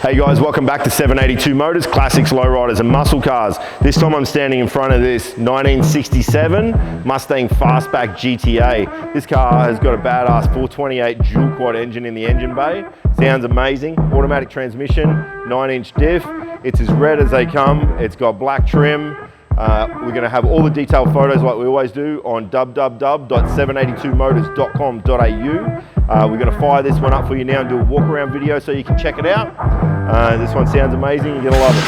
Hey guys, welcome back to 782 Motors, classics, lowriders and muscle cars. This time I'm standing in front of this 1967 Mustang Fastback GTA. This car has got a badass 428 dual quad engine in the engine bay. Sounds amazing. Automatic transmission, 9-inch diff. It's as red as they come. It's got black trim. We're going to have all the detailed photos like we always do on www.782motors.com.au. We're going to fire this one up for you now and do a walk around video so you can check it out. This one sounds amazing. You're going to love it.